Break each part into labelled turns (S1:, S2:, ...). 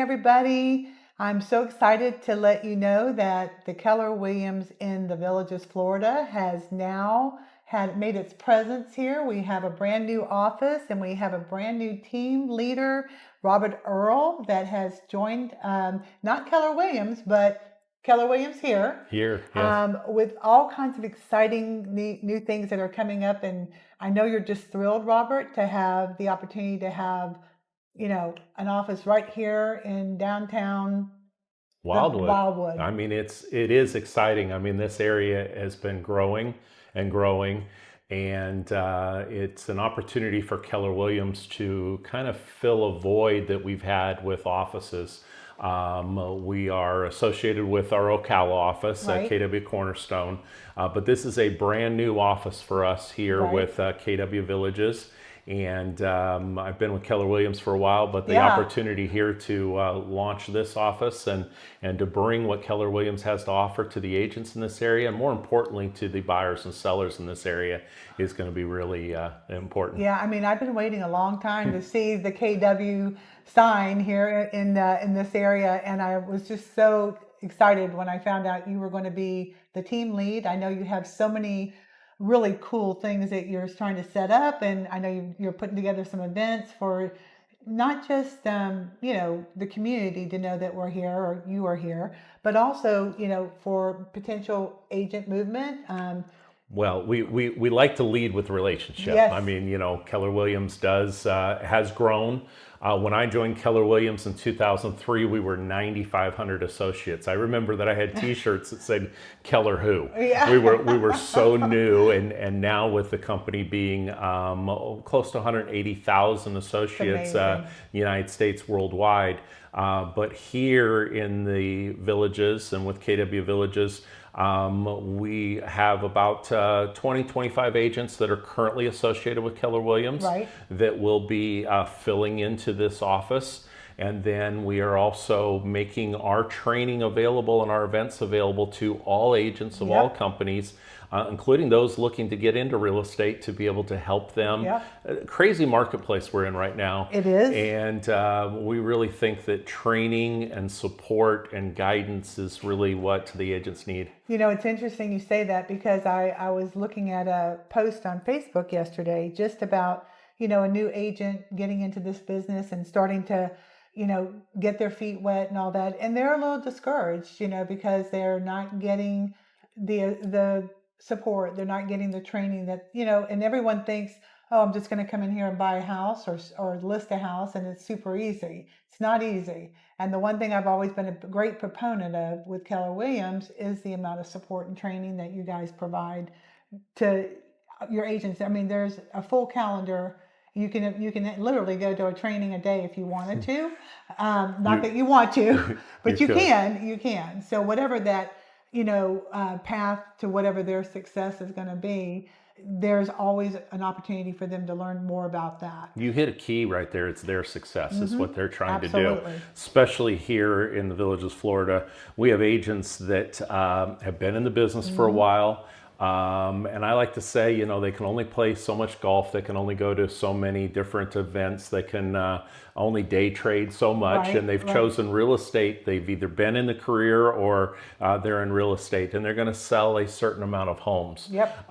S1: everybody. I'm so excited to let you know that the Keller Williams in the Villages, Florida has now had made its presence here. We have a brand new office and we have a brand new team leader, Robert Earl, that has joined not Keller Williams, but Keller Williams here,
S2: Here, yes.
S1: with all kinds of exciting new things that are coming up. And I know you're just thrilled, Robert, to have the opportunity to have an office right here in downtown
S2: Wildwood.
S1: Wildwood.
S2: I mean, it is exciting. I mean, this area has been growing and growing, and it's an opportunity for Keller Williams to kind of fill a void that we've had with offices. We are associated with our Ocala office at
S1: Right.
S2: KW Cornerstone, but this is a brand new office for us here
S1: Right.
S2: with KW Villages. And I've been with Keller Williams for a while, but the
S1: Yeah.
S2: opportunity here to launch this office and to bring what Keller Williams has to offer to the agents in this area, and more importantly to the buyers and sellers in this area, is going to be really important.
S1: Yeah, I mean, I've been waiting a long time to see the KW sign here in this area, and I was just so excited when I found out you were going to be the team lead. I know you have so many really cool things that you're trying to set up, and I know you're putting together some events for not just the community to know that we're here or you are here, but also for potential agent movement.
S2: Well, we like to lead with relationship.
S1: Yes.
S2: I mean, Keller Williams has grown. When I joined Keller Williams in 2003, we were 9,500 associates. I remember that I had T-shirts that said "Keller Who."
S1: Yeah.
S2: We were so new, and now with the company being close to 180,000 associates, United States, worldwide. But here in the Villages and with KW Villages, we have about 25 agents that are currently associated with Keller Williams,
S1: Right.
S2: that will be filling into this office. And then we are also making our training available and our events available to all agents of all companies, including those looking to get into real estate, to be able to help them. Crazy marketplace we're in right now.
S1: It is.
S2: And we really think that training and support and guidance is really what the agents need.
S1: It's interesting you say that, because I was looking at a post on Facebook yesterday just about, a new agent getting into this business and starting to, get their feet wet and all that. And they're a little discouraged, because they're not getting the support. They're not getting the training that, and everyone thinks, oh, I'm just going to come in here and buy a house or list a house and it's super easy. It's not easy. And the one thing I've always been a great proponent of with Keller Williams is the amount of support and training that you guys provide to your agents. I mean, there's a full calendar. You can literally go to a training a day if you wanted to. Not that you want to, but you can. So whatever that path to whatever their success is going to be, there's always an opportunity for them to learn more about that.
S2: You hit a key right there. It's their success. It's what they're trying to do.
S1: Absolutely.
S2: Especially here in the Villages, Florida, we have agents that have been in the business for a while. And I like to say, they can only play so much golf. They can only go to so many different events. They can only day trade so much.
S1: Right,
S2: and they've
S1: right.
S2: chosen real estate. They've either been in the career or they're in real estate, and they're going to sell a certain amount of homes.
S1: Yep.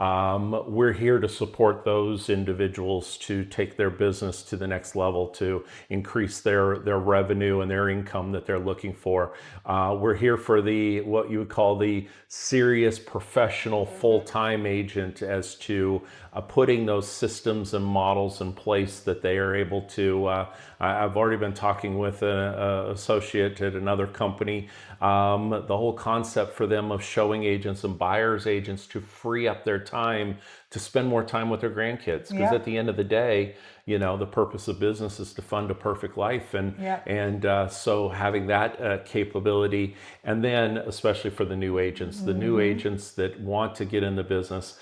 S2: We're here to support those individuals to take their business to the next level, to increase their revenue and their income that they're looking for. We're here for what you would call the serious professional full-time agent, as to putting those systems and models in place that they are able to. I've already been talking with an associate at another company. The whole concept for them of showing agents and buyers agents to free up their time to spend more time with their grandkids. Because at the end of the day, the purpose of business is to fund a perfect life. And so having that capability, and then especially for the new agents, the new agents that want to get in the business,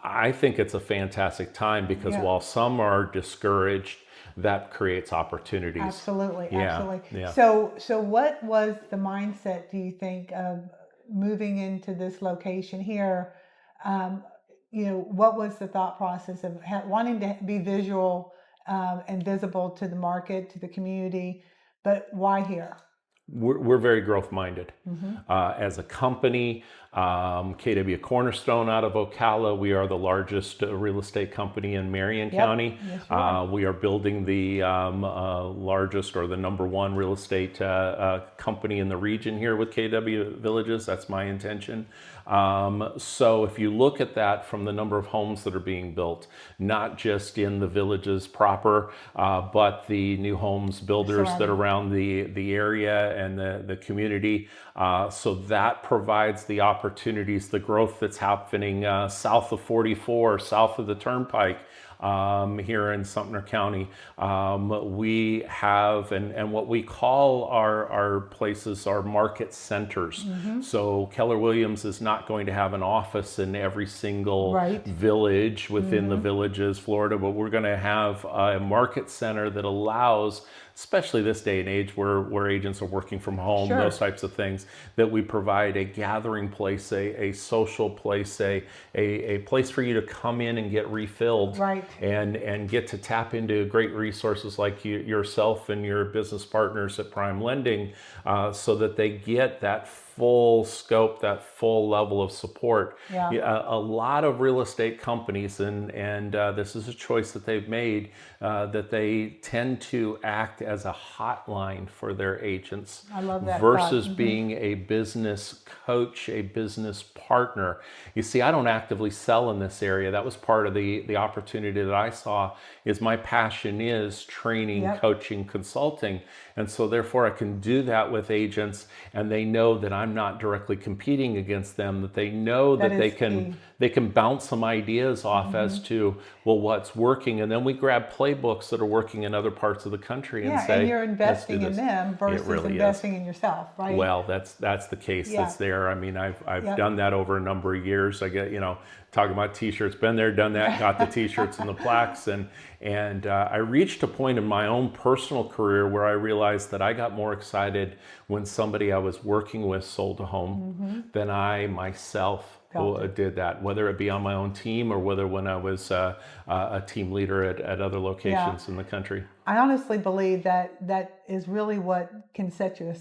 S2: I think it's a fantastic time, because while some are discouraged, that creates opportunities.
S1: Absolutely.
S2: Yeah.
S1: So what was the mindset, do you think, of moving into this location here? What was the thought process of wanting to be visual and visible to the market, to the community, but why here?
S2: we're very growth minded. As a company, KW Cornerstone out of Ocala, we are the largest real estate company in Marion County.
S1: Yes, you are.
S2: We are building the largest or the number one real estate company in the region here with KW Villages. That's my intention. So if you look at that from the number of homes that are being built, not just in the villages proper, but the new homes builders that are around the area and the community. So that provides the opportunities, the growth that's happening south of 44, south of the Turnpike. Here in Sumter County, we have, and what we call our places are market centers. So Keller Williams is not going to have an office in every single village within the Villages, Florida, but we're going to have a market center that allows, especially this day and age where agents are working from home, those types of things, that we provide a gathering place, a social place, a place for you to come in and get refilled, and get to tap into great resources like yourself and your business partners at Prime Lending, so that they get that full scope, that full level of support. A lot of real estate companies, and this is a choice that they've made, that they tend to act as a hotline for their agents.
S1: I love that
S2: versus being a business coach, a business partner. You see, I don't actively sell in this area. That was part of the opportunity that I saw. Is my passion is training, coaching, consulting. And so therefore I can do that with agents, and they know that I'm not directly competing against them, that they know that they can bounce some ideas off as to, well, what's working. And then we grab playbooks that are working in other parts of the country and say,
S1: and you're investing in them versus investing in yourself, right?
S2: Well, that's the case that's there. I mean, I've done that over a number of years. I get, talking about t-shirts, been there, done that, got the t-shirts and the plaques. And I reached a point in my own personal career where I realized that I got more excited when somebody I was working with sold a home than I myself did that, whether it be on my own team or whether when I was a team leader at other locations in the country.
S1: I honestly believe that is really what can set you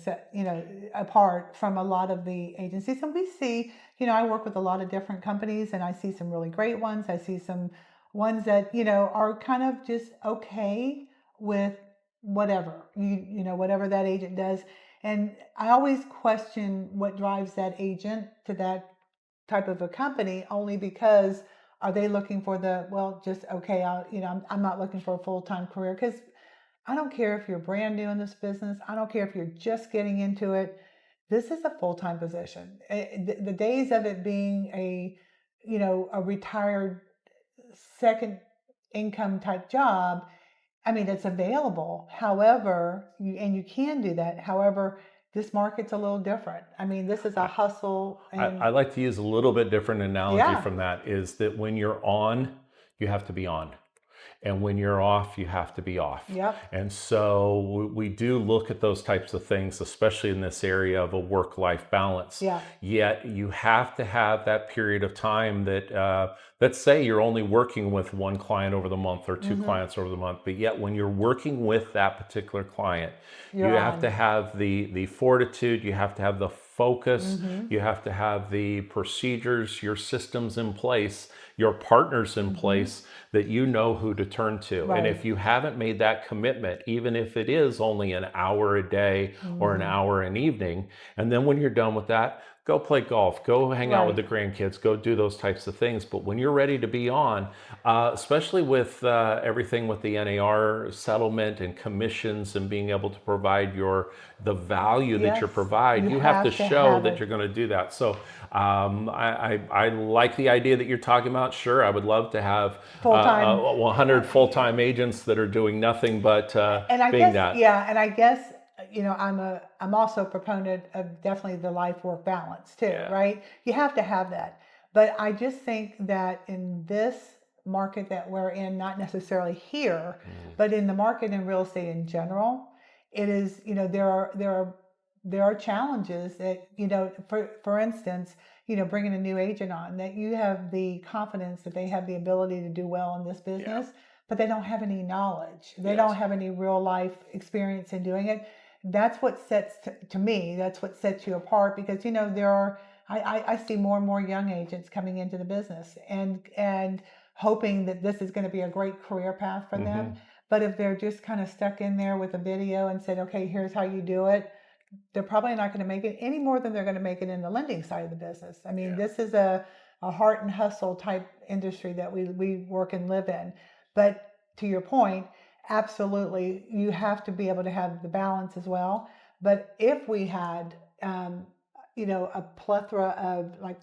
S1: apart from a lot of the agencies. And we see, I work with a lot of different companies, and I see some really great ones. I see some ones that, are kind of just okay with whatever, whatever that agent does. And I always question what drives that agent to that type of a company, only because are they looking for I'm not looking for a full-time career, because I don't care if you're brand new in this business. I don't care if you're just getting into it. This is a full-time position. The days of it being a retired second income type job, I mean, it's available. However, you can do that. However, this market's a little different. I mean, this is a hustle. And
S2: I like to use a little bit different analogy from that, is that when you're on, you have to be on. And when you're off, you have to be off. And so we do look at those types of things, especially in this area of a work-life balance. Yet you have to have that period of time that, let's say you're only working with one client over the month or two clients over the month, but yet when you're working with that particular client, you have to have the fortitude, you have to have the focus, you have to have the procedures, your systems in place, your partners in place, that you know who to turn to. And if you haven't made that commitment, even if it is only an hour a day or an hour an evening, and then when you're done with that, go play golf, go hang out with the grandkids, go do those types of things. But when you're ready to be on, especially with everything with the NAR settlement and commissions and being able to provide the value that you provide, you have to show that you're going to do that. So I like the idea that you're talking about. Sure, I would love to have 100 full-time agents that are doing nothing but being that.
S1: Yeah, and I guess I'm also a proponent of definitely the life-work balance too, right? You have to have that. But I just think that in this market that we're in, not necessarily here, but in the market in real estate in general, it is, there are challenges that, for instance, bringing a new agent on, that you have the confidence that they have the ability to do well in this business, but they don't have any knowledge. They don't have any real life experience in doing it. that's what sets, to me, that's what sets you apart, because, there are, I see more and more young agents coming into the business and hoping that this is going to be a great career path for them.
S2: Hmm.
S1: But if they're just kind of stuck in there with a video and said, okay, here's how you do it, they're probably not going to make it any more than they're going to make it in the lending side of the business. I mean,
S2: Yeah.
S1: this is a heart and hustle type industry that we work and live in. But to your point, absolutely, you have to be able to have the balance as well. But if we had, a plethora of, like,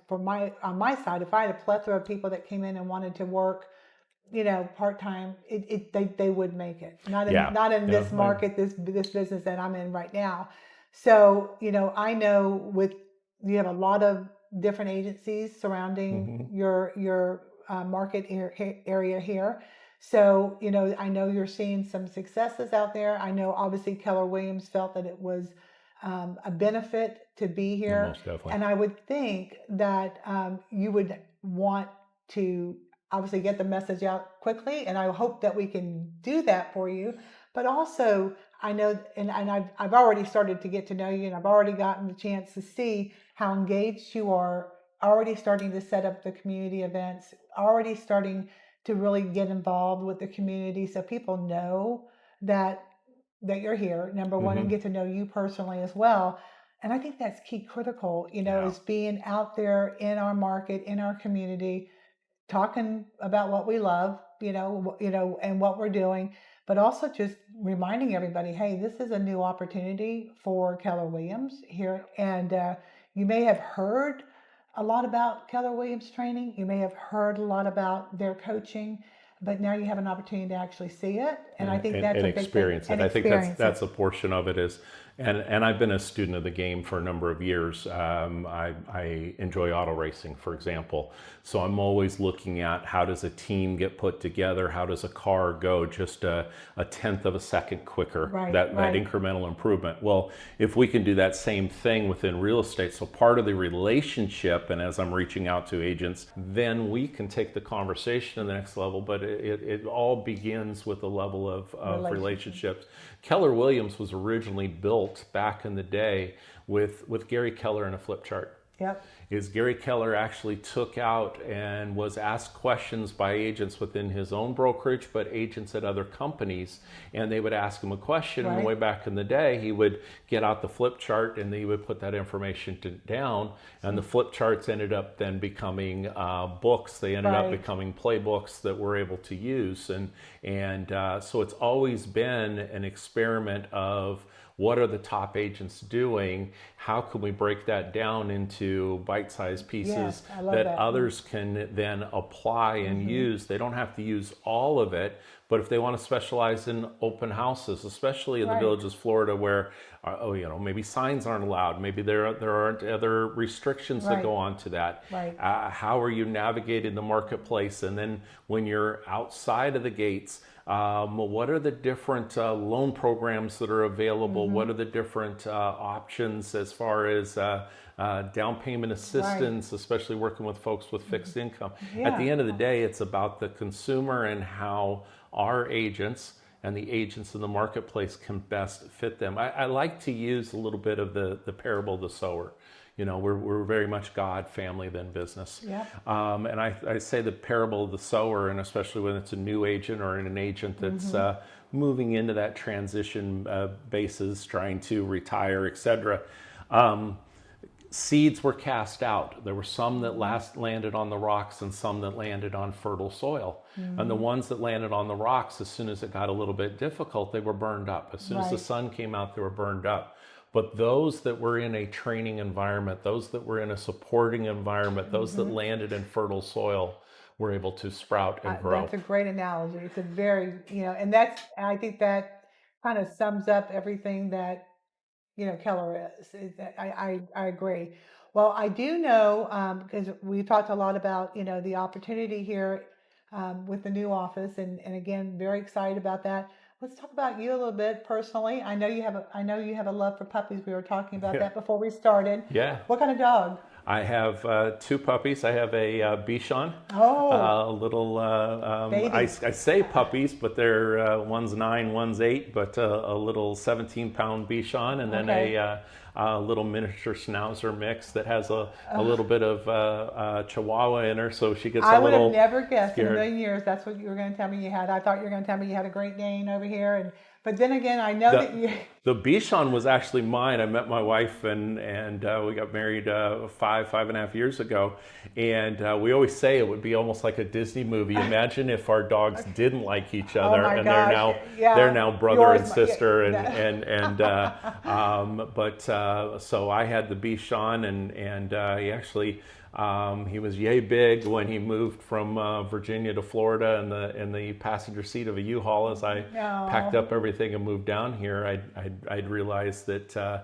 S1: on my side, if I had a plethora of people that came in and wanted to work, part-time, they would make it.
S2: Yeah.
S1: Not in
S2: Yeah.
S1: this market, this business that I'm in right now. So, I know you have a lot of different agencies surrounding
S2: Hmm.
S1: your market area here. So, I know you're seeing some successes out there. I know obviously Keller Williams felt that it was a benefit to be here.
S2: Most definitely.
S1: And I would think that you would want to obviously get the message out quickly, and I hope that we can do that for you. But also, I know, and I've already started to get to know you, and I've already gotten the chance to see how engaged you are, already starting to set up the community events, already starting to really get involved with the community, so people know that you're here, number one, and
S2: Hmm.
S1: get to know you personally as well. And I think that's key critical,
S2: Yeah.
S1: is being out there in our market, in our community, talking about what we love, and what we're doing, but also just reminding everybody, hey, this is a new opportunity for Keller Williams here. And you may have heard a lot about Keller Williams training. You may have heard a lot about their coaching, but now you have an opportunity to actually see it. And I think that's
S2: And
S1: a big thing.
S2: experience it.
S1: And
S2: I think
S1: experience it.
S2: that's a portion of it is, and I've been a student of the game for a number of years. I enjoy auto racing, for example, so I'm always looking at how does a team get put together, how does a car go just a tenth of a second quicker,
S1: Right,
S2: that
S1: right.
S2: incremental improvement. Well, if we can do that same thing within real estate, so part of the relationship, and as I'm reaching out to agents, then we can take the conversation to the next level. But it all begins with a level of relationships. Keller Williams was originally built back in the day with Gary Keller and a flip chart.
S1: Yep.
S2: Is Gary Keller actually took out and was asked questions by agents within his own brokerage, but agents at other companies, and they would ask him a question.
S1: Right.
S2: And way back in the day, he would get out the flip chart and he would put that information down, and the flip charts ended up then becoming books. They ended up
S1: Right.
S2: becoming playbooks that we're able to use, and so it's always been an experiment of what are the top agents doing? How can we break that down into bite-sized pieces
S1: Yes, I love
S2: that
S1: that.
S2: others can then apply and use? They don't have to use all of it, but if they want to specialize in open houses, especially in the
S1: Right.
S2: villages, Florida, where maybe signs aren't allowed, maybe there aren't other restrictions that
S1: Right.
S2: go on to that.
S1: Right.
S2: How are you navigating the marketplace? And then when you're outside of the gates, what are the different loan programs that are available? What are the different options as far as down payment assistance, especially working with folks with fixed income? At the
S1: Yeah.
S2: end of the day, it's about the consumer and how our agents and the agents in the marketplace can best fit them. I like to use a little bit of the parable of the sower. We're very much God, family, then business.
S1: Yeah.
S2: And I say the parable of the sower, and especially when it's a new agent or an agent that's moving into that transition basis, trying to retire, etc. Seeds were cast out. There were some that landed on the rocks and some that landed on fertile soil. And the ones that landed on the rocks, as soon as it got a little bit difficult, they were burned up. As soon as the
S1: Right.
S2: sun came out, they were burned up. But those that were in a training environment, those that were in a supporting environment, those that landed in fertile soil were able to sprout and grow.
S1: That's a great analogy. It's a very, I think that kind of sums up everything that, Keller I agree. Well, I do know, because we talked a lot about, the opportunity here with the new office, and again, very excited about that. Let's talk about you a little bit personally. I know you have a love for puppies. We were talking about
S2: Yeah.
S1: that before we started.
S2: Yeah.
S1: What kind of dog?
S2: I have two puppies. I have a Bichon,
S1: Oh,
S2: a little. I
S1: baby.
S2: say puppies, but they're one's 9, one's 8, but a little 17-pound Bichon, and then
S1: Okay.
S2: a little miniature Schnauzer mix that has a little bit of Chihuahua in her, so she gets
S1: I
S2: a
S1: would have
S2: little
S1: never guessed in a
S2: scared.
S1: million years that's what you were going to tell me you had. I thought you were going to tell me you had a Great Dane over here, and but then again, I know that
S2: The
S1: you.
S2: the Bichon was actually mine. I met my wife and we got married 5.5 years ago, and we always say it would be almost like a Disney movie. Imagine if our dogs didn't like each
S1: Oh
S2: other,
S1: my
S2: and
S1: gosh!
S2: they're
S1: Yeah,
S2: now brother
S1: yours.
S2: and sister, and
S1: Yeah.
S2: so I had the Bichon, and he actually. He was yay big when he moved from Virginia to Florida in the passenger seat of a U-Haul. As I packed up everything and moved down here, I'd realized that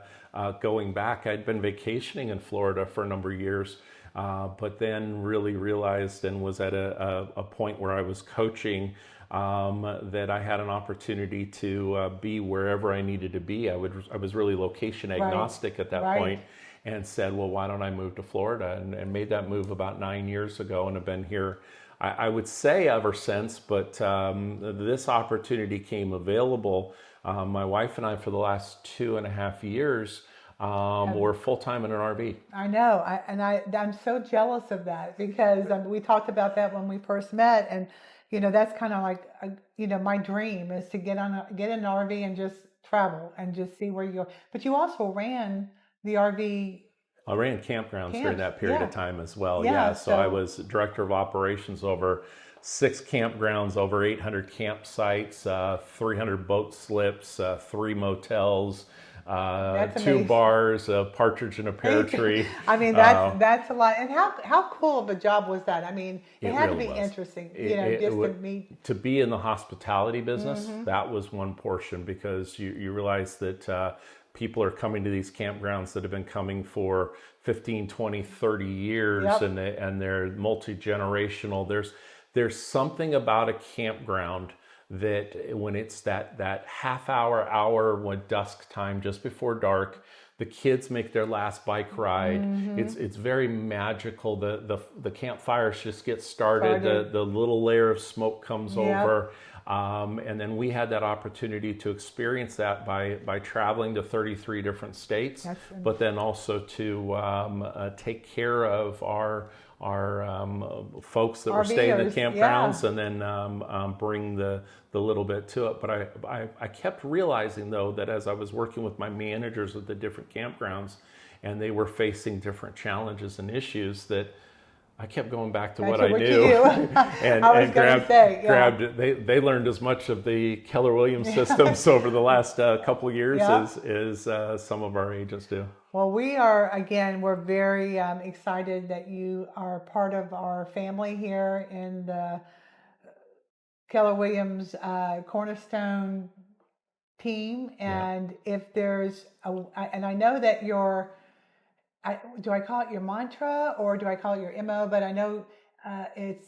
S2: going back, I'd been vacationing in Florida for a number of years, but then really realized and was at a point where I was coaching that I had an opportunity to be wherever I needed to be. I was really location agnostic at that
S1: Right.
S2: point, and said, well, why don't I move to Florida? And made that move about 9 years ago, and have been here, I would say, ever since. But this opportunity came available. My wife and I, for the last 2.5 years, were full-time in an RV.
S1: I know, I'm so jealous of that because we talked about that when we first met, and that's kind of like my dream is to get in an RV and just travel and just see where you go. But you also ran the RV
S2: I ran campgrounds during
S1: camps,
S2: that period
S1: yeah,
S2: of time as well.
S1: yeah.
S2: Yeah, so I
S1: So
S2: was director of operations over 6 campgrounds, over 800 campsites, 300 boat slips, 3 motels,
S1: that's
S2: 2
S1: amazing.
S2: bars, a partridge in a pear tree.
S1: I mean,
S2: Uh,
S1: that's a lot. And how cool of a job was that? I mean, it
S2: it
S1: had to
S2: really
S1: be
S2: was.
S1: interesting,
S2: It
S1: just to
S2: would,
S1: meet.
S2: to be in the hospitality business, that was one portion, because you realize that people are coming to these campgrounds that have been coming for 15, 20, 30 years,
S1: Yep.
S2: and they're multi-generational. There's something about a campground that when it's that half hour when dusk time, just before dark, the kids make their last bike ride. It's very magical. The campfires just get started. The little layer of smoke comes
S1: Yep.
S2: over. And then we had that opportunity to experience that by traveling to 33 different states, but then also to take care of our folks that were staying in the
S1: RVers,
S2: campgrounds,
S1: yeah.
S2: and then bring the little bit to it. But I kept realizing, though, that as I was working with my managers at the different campgrounds, and they were facing different challenges and issues, that I kept going back to what I knew, and
S1: I was going to say, yeah.
S2: grabbed it. They learned as much of the Keller Williams systems over the last couple of years
S1: Yeah.
S2: as some of our agents do.
S1: Well, we're very excited that you are part of our family here in the Keller Williams Cornerstone team.
S2: Yeah.
S1: And if there's and I know that do I call it your mantra or do I call it your MO? But I know it's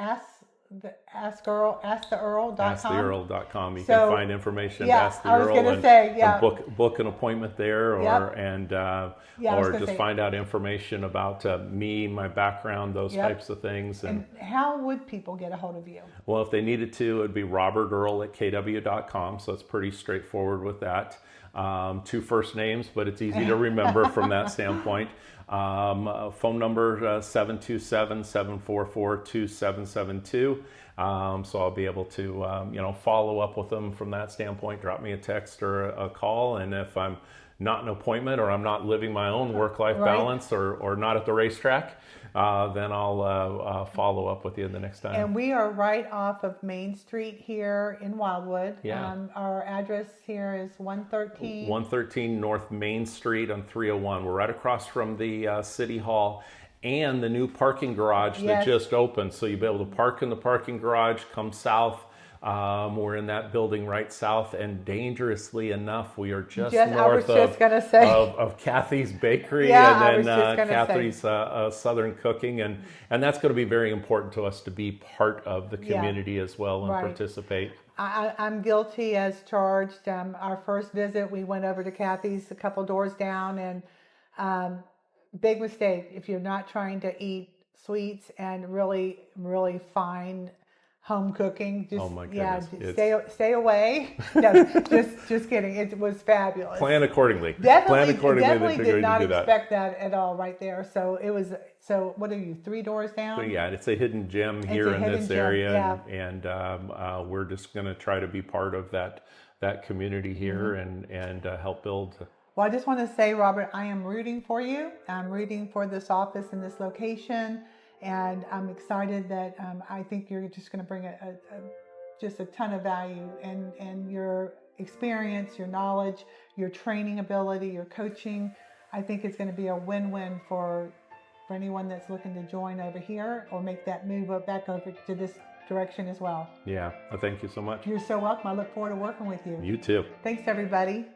S1: asktheearl.com.
S2: AskTheEarl.com. You
S1: So,
S2: can find information
S1: yeah,
S2: at Ask the
S1: I was
S2: Earl,
S1: gonna
S2: and,
S1: say, yeah.
S2: and book an appointment there,
S1: Yep. Yeah, I was
S2: or
S1: gonna
S2: just
S1: say-
S2: find out information about me, my background, those
S1: Yep.
S2: types of things.
S1: And how would people get a hold of you?
S2: Well, if they needed to, it'd be robertearl@kw.com. So it's pretty straightforward with that. 2 first names, but it's easy to remember from that standpoint. Phone number 727-744-2772. So I'll be able to follow up with them from that standpoint. Drop me a text or a call, and if I'm not an appointment or I'm not living my own work-life
S1: Right.
S2: balance or not at the racetrack, then I'll follow up with you the next time.
S1: And we are right off of Main Street here in Wildwood.
S2: Yeah.
S1: Our address here is 113.
S2: 113 North Main Street on 301. We're right across from the City Hall and the new parking garage
S1: Yes.
S2: that just opened. So you'll be able to park in the parking garage, come south. We're in that building right south, and dangerously enough, we are just
S1: I was
S2: north
S1: just gonna say.
S2: of Kathy's Bakery,
S1: Yeah, I
S2: and
S1: was
S2: then
S1: just gonna say.
S2: Kathy's Southern Cooking, and that's going to be very important to us to be part of the
S1: Yeah.
S2: community as well and
S1: Right.
S2: participate.
S1: I'm guilty as charged. Our first visit, we went over to Kathy's a couple doors down, and big mistake if you're not trying to eat sweets and really, really fine home cooking. Just
S2: Oh my
S1: yeah,
S2: goodness.
S1: stay away. No, just kidding. It was fabulous.
S2: Plan accordingly.
S1: Definitely,
S2: Plan accordingly
S1: definitely
S2: that
S1: did
S2: you're going
S1: not
S2: to do that.
S1: expect that at all right there. So it was. So what are you? 3 doors down?
S2: So yeah, it's a hidden gem
S1: It's
S2: here
S1: a
S2: in
S1: hidden
S2: this
S1: gem,
S2: area,
S1: yeah.
S2: and we're just going to try to be part of that community here and help build.
S1: Well, I just want to say, Robert, I am rooting for you. I'm rooting for this office and this location, and I'm excited that I think you're just going to bring just a ton of value, and your experience, your knowledge, your training ability, your coaching. I think it's going to be a win-win for anyone that's looking to join over here or make that move back over to this direction as well.
S2: Yeah, thank you so much.
S1: You're so welcome. I look forward to working with you.
S2: You too.
S1: Thanks, everybody.